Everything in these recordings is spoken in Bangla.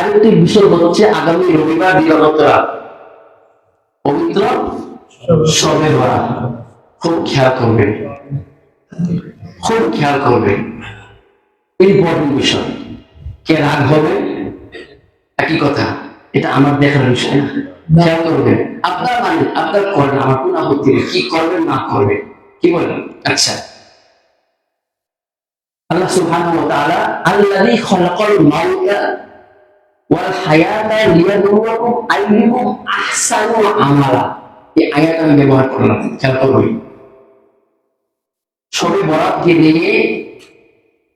আরেকটি বিষয় হচ্ছে আগামী রবিবার দিবাগত রাত পবিত্র শবে বরাত। খুব খেয়াল করবেন, খুব খেয়াল করবেন, ইম্পর্টেন্ট বিষয়। কে রাগ হবে একই কথা, এটা আমার দেখার বিষয় না। খেয়াল করবেন, আপনার মানে আপনার করেন, আমার কোন আপত্তি নেই, কি করবেন না করবেন, কি বলেন? আচ্ছা, আল্লাহ সুবহানাহু ওয়া তাআলা আল্লাযী খালাকাল মাউতা ওয়াল হায়াতা লিয়াবলুয়াকুম আইয়ুকুম আহসানু আমালা। এই আয়াত আমি ব্যবহার করলাম, খেয়াল করবেন। শবে বরাতকে নিয়ে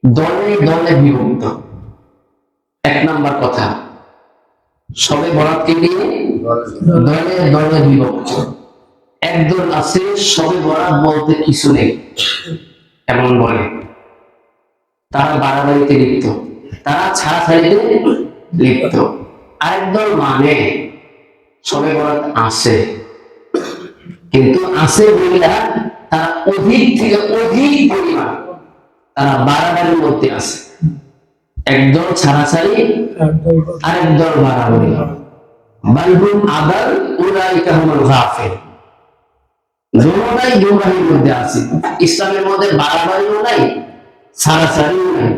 দলে দলে বিভক্ত। এক নাম্বার কথা, শবে বরাতকে নিয়ে দলে দলে বিভক্ত। একদল আছে শবে বরাত বলতে কিছু নেই এমন বলে, তারা বাড়াবাড়িতে লিপ্ত, তারা ছাড়াছাড়িতে লিপ্ত। আরেকদল মানে শবে বরাত আছে, কিন্তু আছে বলিয়া তারা অধিক থেকে অধিক পরিমাণ তারা বাড়াবাড়ির মধ্যে আছে। একদল ছাড়াছাড়ি, আরেকদল বাড়াবাড়ি। বালহুম আদাল উলাইকা হুমুল গাফিল। দুটোটাই গুমরাহির মধ্যে আছে। ইসলামের মধ্যে বাড়াবাড়িও নাই, ছাড়াছাড়িও নাই।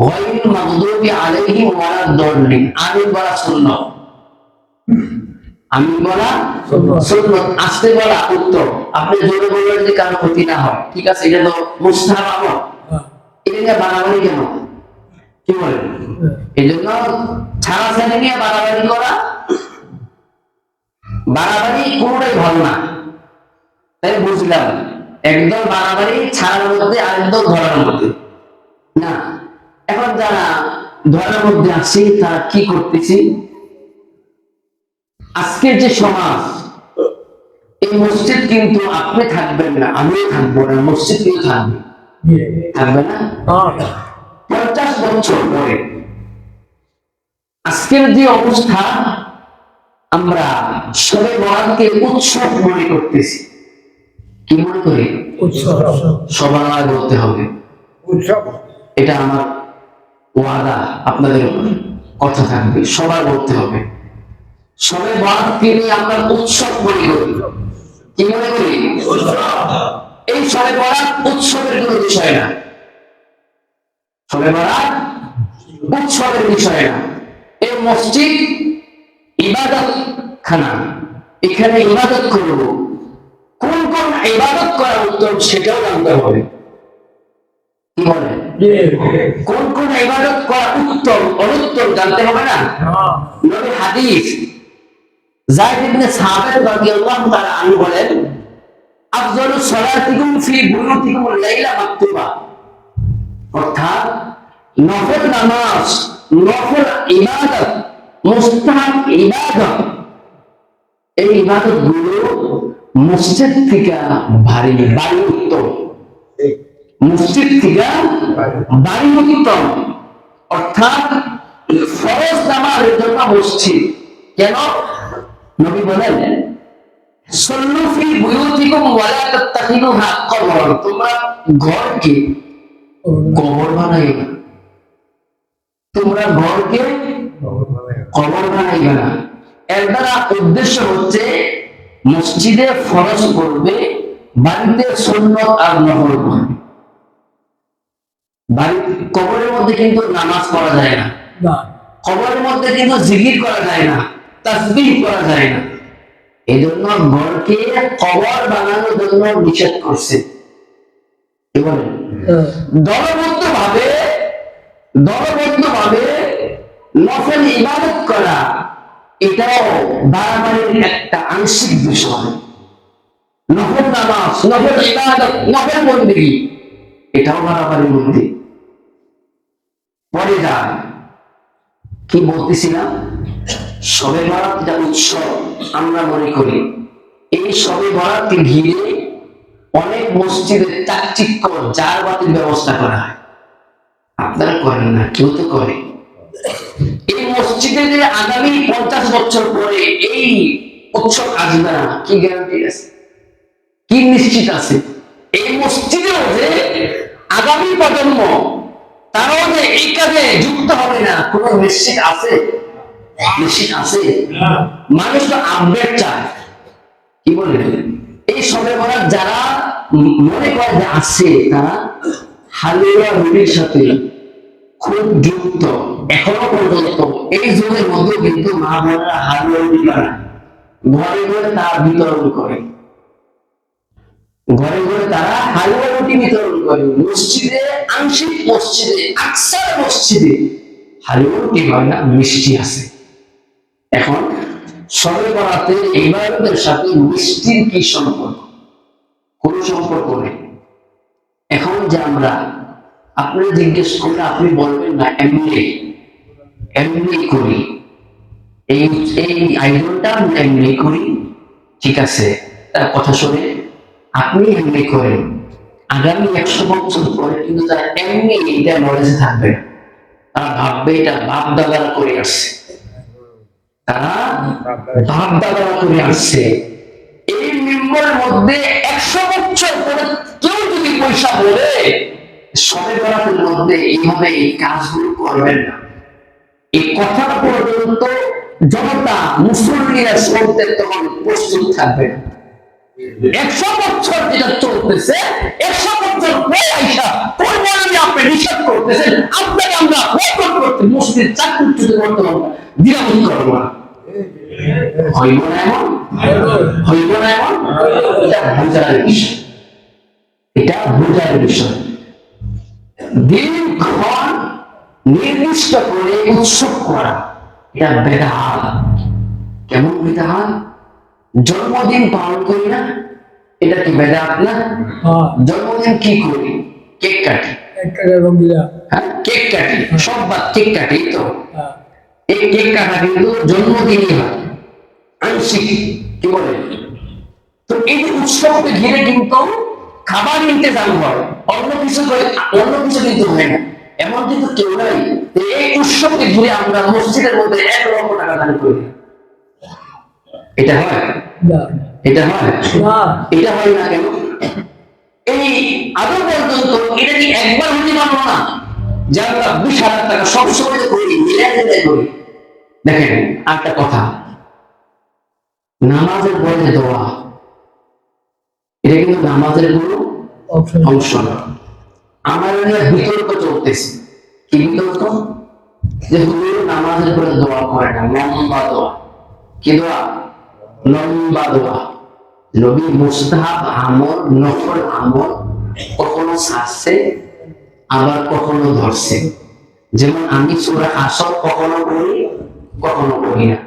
গায়রুল মাগদুবি আলাইহিম ওয়ালাদ দাল্লিন। আমিন বলা সুন্নাহ, আমিন বলা সুন্নাত, আস্তে বলা উত্তম। আপনি জোরে বললেন যে কারো ক্ষতি না হয়, ঠিক আছে, এটা তো মুস্তাহাব আমল। এটা নিয়ে বাড়াবাড়ি কেন, কি বলেন? এই জন্য ছাড়াছাড়ি নিয়ে বাড়াবাড়ি করা, বাড়াবাড়ি কোনটাই ভালো না। তাই বুঝলাম, একদল বাড়াবাড়ি ছাড়ার মধ্যে, আরেকদল ধরার মধ্যে না। এখন যারা ধরার মধ্যে আছে তারা কি করতেছি, আজকের যে সমাজ, এই মসজিদ কিন্তু আপনি থাকবেন না, আমিও থাকবো না, মসজিদ কিন্তু থাকবে, থাকবে না। 50 বছর পরে আজকের যে অবস্থা, আমরা শবে বরাতকে উৎসব মনে করতেছি। কি মনে করি? উৎসব। সবাই বলতে হবে উৎসব, এটা আমার ওয়াদা, আপনাদের কথা থাকবে, সবাই বলতে হবে। শবে বরাতকে নিয়ে আমরা উৎসব মনে করি। কি মনে করি? এই শবে বরাত উৎসবের কোনো বিষয় না, শবে বরাত উৎসবের বিষয় না। এই মসজিদ ইবাদত খানা, এখানে ইবাদত করব, কোন কোন ইবাদত করা উত্তম সেটাও জানতে হবে। কি বলে? কোন কোন ইবাদত করা উত্তম অনুত্তম জানতে হবে না? নবী হাদিস যায়েদ ইবনে সাবিত রাদিয়াল্লাহু তাআলা আনহু বলেন, আফজালুস সালাতিকুম ফি বুয়ুতিকুম লাইলা মাকতুবা। অর্থাৎ নফল নামাজ, নফল ইবাদত, মুস্তাহাব ইবাদত, এই ইবাদত গুলো মসজিদ থেকে ভারী বাড়ি উত্তম, মসজিদ থেকে বাড়ি উত্তম। অর্থাৎ ফরজ নামাজের জন্য মসজিদ কেন? নবী বলেন, সল্লু ফি বুয়ুতিকুম ওয়ালা তাত্তাখিযুহা কবরন। তোমরা ঘরকে কবর বানাইবে না, তোমরা ঘরকে কবর বানাইবে না। এর দ্বারা উদ্দেশ্য হচ্ছে মসজিদে ফরজ করবে, বাড়িতে সুন্নাত আর নফল করবে। বাড়ি কবরের মধ্যে কিন্তু নামাজ পড়া যায় না, কবরের মধ্যে কিন্তু জিকির করা যায় না, তাসবিহ করা যায় না। এই জন্য ঘরকে কবর বানানোর জন্য নিষেধ করছে। কি বলেন? দলবদ্ধ ভাবে নফল ইবাদত করা, এটাও বাড়াবাড়ির একটা আংশিক বিষয়। নফল নামাজ, নফল ইবাদত, নফল বন্দেগী, এটাও বাড়াবাড়ির মধ্যে পড়ে যায়। কি বলতেছিলাম? শবে বরাত যা উৎসব আমরা মনে করি, এই শবে বরাতকে ঘিরে অনেক মসজিদে চাকচিক্য জার বাতির ব্যবস্থা করা হয়। আপনারা করেন না, কেউ তো করে। এই মসজিদে যে আগামী 50 বছর পরে এই উৎসব আসবে না, কি গ্যারান্টি আছে, কি নিশ্চিত আছে? এই মসজিদেও যে আগামী প্রজন্ম তারাও যে এই কাজে যুক্ত হবে না, কোন নিশ্চিত আছে? মেশিন আছে? মানুষ তো আপডেট চায়। কি বলে এই সবে বরাত যারা মনে করে যে আছে, তারা হালুয়া রুটির সাথে খুব যুক্ত। এখনো পর্যন্ত এই যুগের মধ্যে কিন্তু মা বোনেরা হালুয়া রুটি বানায়, ঘরে ঘরে তার বিতরণ করে, ঘরে ঘরে তারা হালুয়া রুটি বিতরণ করে। মসজিদে, আংশিক মসজিদে, আকসার মসজিদে হালুয়া রুটি হয় না, মিষ্টি আছে। এখন সবে বরাতে ইবাদতের সাথে মিষ্টির কি সম্পর্ক? কোন সম্পর্ক নেই। এখন যে আমরা আপনি জিজ্ঞেস করলে আপনি বলবেন না এমনি এমনি করি, এই এই আয়োজনটা আমরা এমনি করি, ঠিক আছে, তার কথা শুনে আপনি এমনি করেন। আগামী 100 বছর পরে কিন্তু তারা এমনি এটা নলেজে থাকবে না, তারা ভাববে এটা বাপ দাদারা করে আসছে, তারা বাপ দাদারা করে আসছে। এই মেম্বরের মধ্যে 100 বছর পরে কেউ যদি পয়সা বলে সবে বরাতের মধ্যে এইভাবে এই কাজগুলো করবেন না, এই কথাটা পর্যন্ত জনতা মুসলিমরা শুনতে তখন প্রস্তুত থাকবে না। 100 বছর যেটা চলতেছে, 100 বছর পরে আইসা কোন মনে আপনি নিষেধ করতেছেন, আপনাকে আমরা বয়কট করতে মসজিদ চাকরি করতে পারবো, বিরামত করবো না। হইব না এমন? হইব না এমন? এটা বোঝার বিষয়, এটা বোঝার বিষয়। দিনক্ষণ নির্দিষ্ট করে উৎসব করা, এটা বেদাত। কেমন বেদাত? জন্মদিন পালন করি না, এটা কি বেদাত না? জন্মদিন কি করি? কেক কাটি, হ্যাঁ কেক কাটি, সব বাদ কেক কাটি। তো এই কেক কাটা কিন্তু জন্মদিনই হয়, আংশিক। কি বলে? তো এই যে উৎসবকে ঘিরে কিন্তু খাবার ইন্তেজাম হয়, অন্য কিছু করে, অন্য কিছু কিন্তু হয় না। এমন কিন্তু কেউ নাই এই উৎসবকে ঘিরে আমরা মসজিদের মধ্যে 1 লক্ষ টাকা দান করি। এটা হয়? এটা হয়? এটা হয় না কেন? এই আদৌ পর্যন্ত এটা কি একবার হতে পারবো না যে আমরা 20,000 টাকা সবসময় করি, মিলে করি? দেখেন একটা কথা, নামাজের পরে দোয়া, এটা কিন্তু নামাজের কোনো অংশ না। আমার বিতর্ক চলতেছে। কি বিতর্ক? যে হুজুর নামাজের পরে দোয়া করে না, লম্বা দোয়া। কি দোয়া? লম্বা দোয়া। নবী মুস্তাহাব আমল, নফল আমল কখনো ছাড়ছে, আবার কখনো ধরছে। যেমন আমি সূরা আসর কখনো করি, কখনো করি না।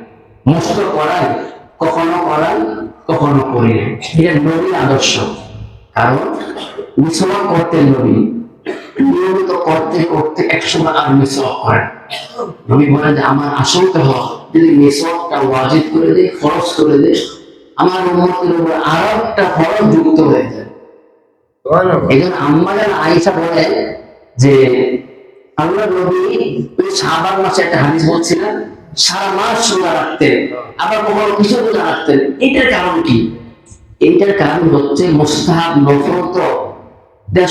মুস্ত করাই, কখনো করাই, কখনো করি না। এটা নবীর আদর্শ। কারণ মিসওয়াক করতেন নবী, নিয়মিত করতে করতে একসময় আর মিসওয়াক করেন। নবী বলেন যে আমার আশঙ্কা হয় যদি মিসওয়াকটা ওয়াজিব করে দেয়, ফরজ করে দেয়, আমার উম্মতের উপর আরো একটা ফরজ যুক্ত হয়ে যায়। এজন্য আম্মা জান আয়েশা বলেন যে আল্লাহ নবী ওই শাবান মাসে একটা হাদিস বলছিলেন, সারা মাস রোজা রাখতেন, আবার কখনো কিছু রোজা রাখতেন। এটার কারণ কি? এটার কারণ হচ্ছে মুস্তাহাব নফল তো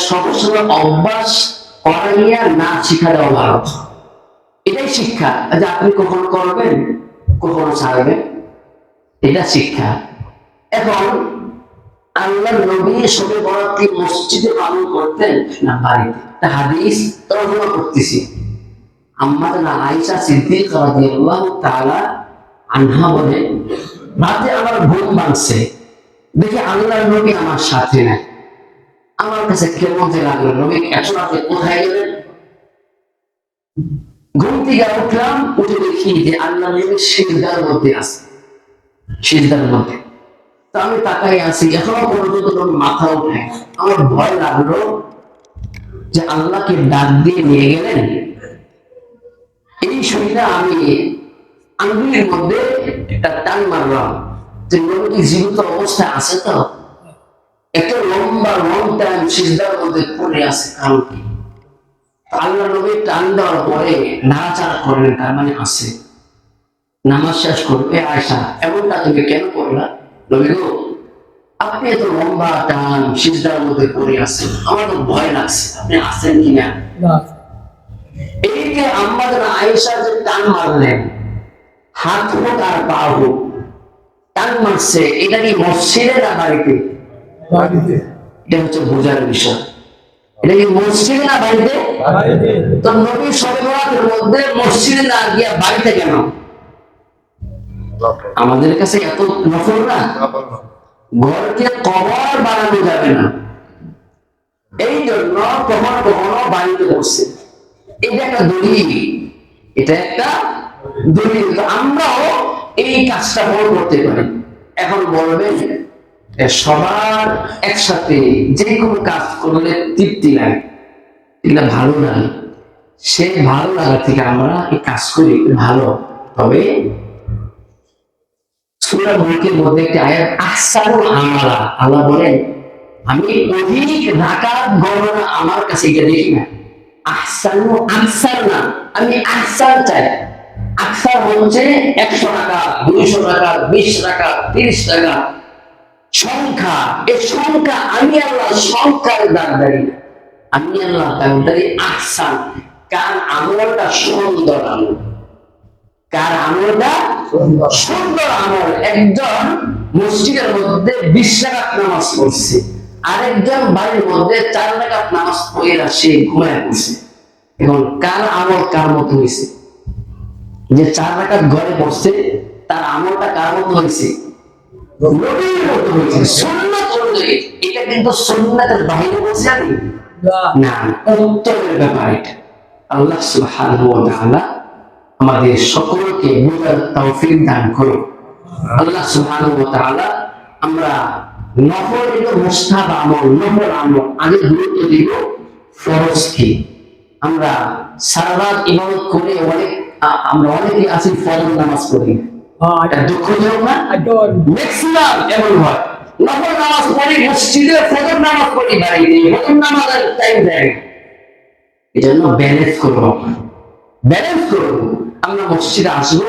সবসময় অভ্যাস করাইয়া না শিখা দেওয়া ভালো। এটাই শিক্ষা যে আপনি কখনো করবেন, কখনো ছাড়বেন, এটা শিক্ষা। এখন আল্লাহ নবী শবে বরাত কি মসজিদে পালন করতেন না বাড়িতে? একটা হাদিস তর্জমা করতেছি। আম্মা জান আয়েশা সিদ্দিকা রাদিয়াল্লাহু তাআলা আনহা বলেন, রাতে আমার ঘুম ভাঙছে, দেখি আল্লাহ নবী আমার সাথে নাই। আমার কাছে কেমন যে লাগলো, নবী এত রাতে কোথায় গেলেন? ঘুম থেকে উঠলাম, উঠে দেখি যে আল্লাহ নবী সিজদার মধ্যে আছে, সিজদার মধ্যে। তো আমি তাকাই আছি, এখনো পর্যন্ত মাথা উঠে। আমার ভয় লাগলো যে আল্লাহকে ডাক দিয়ে নিয়ে গেলেন। এই সুবিধা আমি আঙ্গুলের মধ্যে একটা টান মারলাম যে নবী জীবিত অবস্থায় আছে তো। এত লম্বা লং টাইম সিজদার মধ্যে পড়ে আছে, কারণ কি? আল্লাহ নবী টান দেওয়ার পরে নাড়াচাড়া করলেন, তার মানে আছে। নামাজ শেষ করবে আয়েশা, এমনটা তুমি কেন করলা? নবী গো, আপনি এত লম্বা টান সিজদার মধ্যে পড়ে আছেন, আমার তো ভয় লাগছে, আপনি আছেন কিনা। এই যে আম্মা জান আয়েশা যে টান মারলেন, হাত হোক আর পা হোক, টান মারছে, এটা কি মসজিদে না বাড়িতে? এটা হচ্ছে বোঝার বিষয়। এটা কি মসজিদে না বাড়িতে? তো নবী শবে বরাতের মধ্যে মসজিদে না গিয়া বাড়িতে কেন? আমাদের কাছে এত নফল না, ঘরকে কবর বানানো যাবে না, এই জন্য কখনো কখনো বাড়িতে বসছে। এটা একটা দলিল, এটা একটা দলিল। আমরাও এই কাজটা বড় করতে পারি। এখন বলবেন সবার একসাথে যে কোনো কাজ করলে তৃপ্তি লাগে, এটা ভালো লাগে, সে ভালো লাগা থেকে আমরা এই কাজ করি ভালো। তবে সূরা মুলকের মধ্যে একটি আয়াত, আহসানুল আমালা, আল্লাহ বলেন আমি অধিক রাকাত গণনা আমার কাছে এটা দেখি না। আহসানু আকসার না, আমি আহসান চাই। আকসার হচ্ছে 100 টাকা, 200 টাকা, 20 টাকা, 30 টাকা সংখ্যা। এই সংখ্যা আমি আল্লাহ সংখ্যার দাঁড়াই, আমি আল্লাহ দাঁড়াই আহসান। কার আমলটা সুন্দর আমল, কার আমলটা সুন্দর আমল। একজন মসজিদের মধ্যে 20 রাকাত নামাজ পড়ছে, আরেকজন বাড়ির মধ্যে 4 রাকাত নামাজ পড়ে সে ঘুমায় পড়ছে। এখন কার আমল কার মতো হয়েছে? যে 4 রাকাত ঘরে পড়ছে তার আমলটা কার মতো হয়েছে? নবীর মতো হয়েছে, সুন্নাত অনুযায়ী। এটা কিন্তু সুন্নাতের বাইরে বলছে আমি না, উত্তরের ব্যাপার এটা। আল্লাহ সুবহানাহু ওয়া তাআলা আমাদের সকলকে বুঝার তৌফিক দান করুন। আল্লাহ সুবহানাহু ওয়া তাআলা আমরা নফল এবং মুস্তাহাব আমল, নফল আমল আগে গুরুত্ব দিব, ফরজ কি। আমরা সারা রাত ইবাদত করে আমরা অনেকে আছি ফরজ নামাজ পড়ি, এটা দুঃখজনক না? ম্যাক্সিমাম এমন হয়, নফল নামাজ পড়ি মসজিদে, ফজর নামাজ পড়ি বাড়িতে, ফজর নামাজের টাইম দেয়। এই জন্য ব্যালেন্স করবো, ব্যালেন্স করবো। আমরা মসজিদে আসবো,